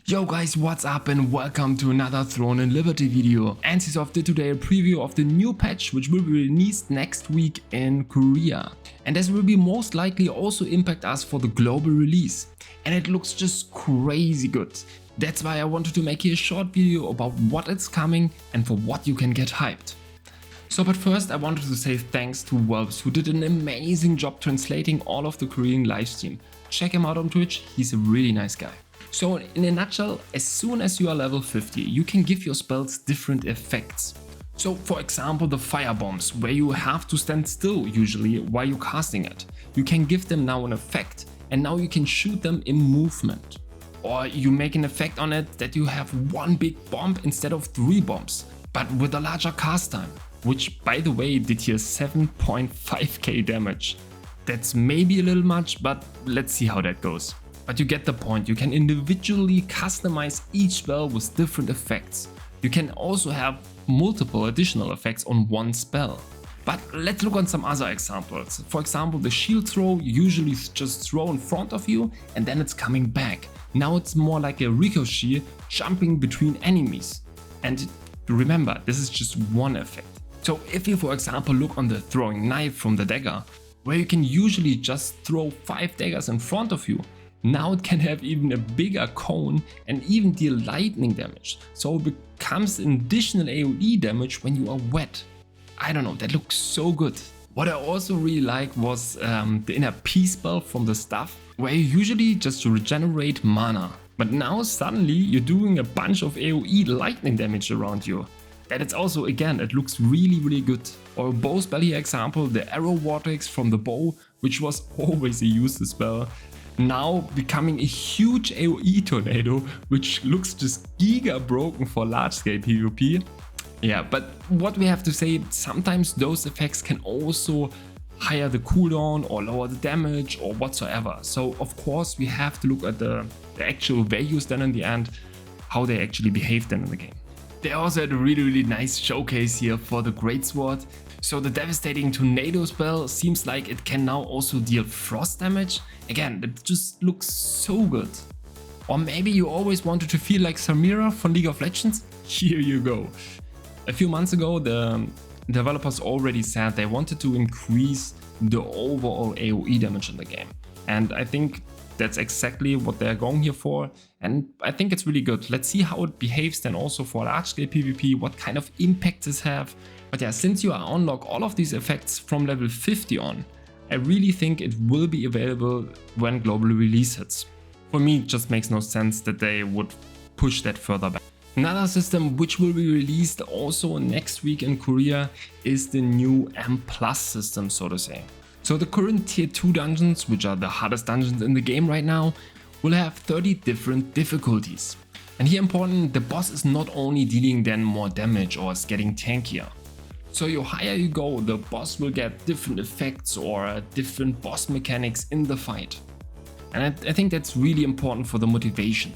Yo guys, what's up and welcome to another Throne and Liberty video. NCSoft did today a preview of the new patch which will be released next week in Korea. And this will be most likely also impact us for the global release. And it looks just crazy good. That's why I wanted to make here a short video about what is coming and for what you can get hyped. But first I wanted to say thanks to Welbs, who did an amazing job translating all of the Korean livestream. Check him out on Twitch, he's a really nice guy. So in a nutshell, as soon as you are level 50, you can give your spells different effects. So for example, the fire bombs, where you have to stand still usually while you're casting it. You can give them now an effect, and now you can shoot them in movement. Or you make an effect on it that you have one big bomb instead of 3 bombs, but with a larger cast time, which by the way did here 7.5k damage. That's maybe a little much, but let's see how that goes. But you get the point, you can individually customize each spell with different effects. You can also have multiple additional effects on one spell. But let's look on some other examples. For example, the shield throw usually just throw in front of you and then it's coming back. Now it's more like a ricochet jumping between enemies. And remember, this is just one effect. So if you for example look on the throwing knife from the dagger, where you can usually just throw 5 daggers in front of you, now it can have even a bigger cone and even deal lightning damage, so it becomes an additional AoE damage when you are wet. I don't know, that looks so good. What I also really like was the inner peace spell from the staff, where you usually just regenerate mana, but now suddenly you're doing a bunch of AoE lightning damage around you. And it's also, again, it looks really good. Or a bow spell here example, the arrow vortex from the bow, which was always a useless spell, now becoming a huge AoE tornado, which looks just giga broken for large scale PvP. Yeah, but what we have to say, sometimes those effects can also higher the cooldown or lower the damage or whatsoever. So of course we have to look at the actual values then in the end, how they actually behave then in the game. They also had a really nice showcase here for the Greatsword. So the devastating tornado spell seems like it can now also deal frost damage. Again, it just looks so good. Or maybe you always wanted to feel like Samira from League of Legends? Here you go. A few months ago, the developers already said they wanted to increase the overall AoE damage in the game. And I think that's exactly what they're going here for, and I think it's really good. Let's see how it behaves then also for large scale PvP, what kind of impact this have. But yeah, since you unlock all of these effects from level 50 on, I really think it will be available when global release hits. For me, it just makes no sense that they would push that further back. Another system which will be released also next week in Korea is the new M+ system, so to say. So the current tier 2 dungeons, which are the hardest dungeons in the game right now, will have 30 different difficulties. And here important, the boss is not only dealing then more damage or is getting tankier. So the higher you go, the boss will get different effects or different boss mechanics in the fight. And I think that's really important for the motivation.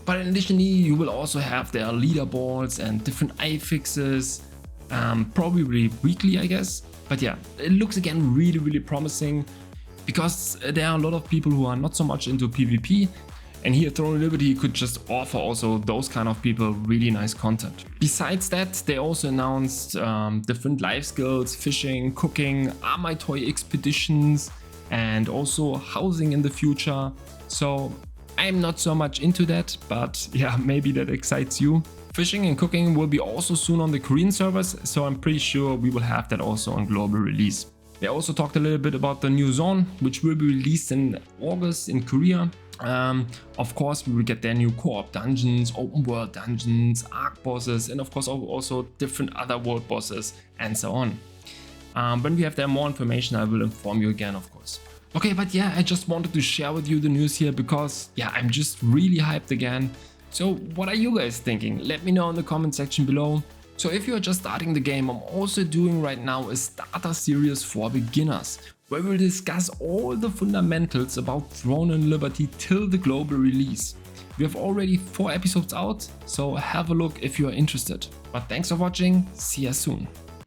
But additionally, you will also have their leaderboards and different ifixes, probably weekly I guess. But yeah, it looks again really promising, because there are a lot of people who are not so much into PvP, and here Throne of Liberty could just offer also those kind of people really nice content. Besides that, they also announced different life skills, fishing, cooking, Amai Toy expeditions, and also housing in the future. So I'm not so much into that, but yeah, maybe that excites you. Fishing and cooking will be also soon on the Korean servers, so I'm pretty sure we will have that also on global release. They also talked a little bit about the new zone, which will be released in August in Korea. Of course, we will get their new co-op dungeons, open world dungeons, arc bosses, and of course also different other world bosses and so on. When we have there more information, I will inform you again, of course. Okay, but yeah, I just wanted to share with you the news here because yeah, I'm just really hyped again. So what are you guys thinking? Let me know in the comment section below. So if you are just starting the game, I'm also doing right now a starter series for beginners, where we'll discuss all the fundamentals about Throne and Liberty till the global release. We have already 4 episodes out, so have a look if you are interested. But thanks for watching, see ya soon.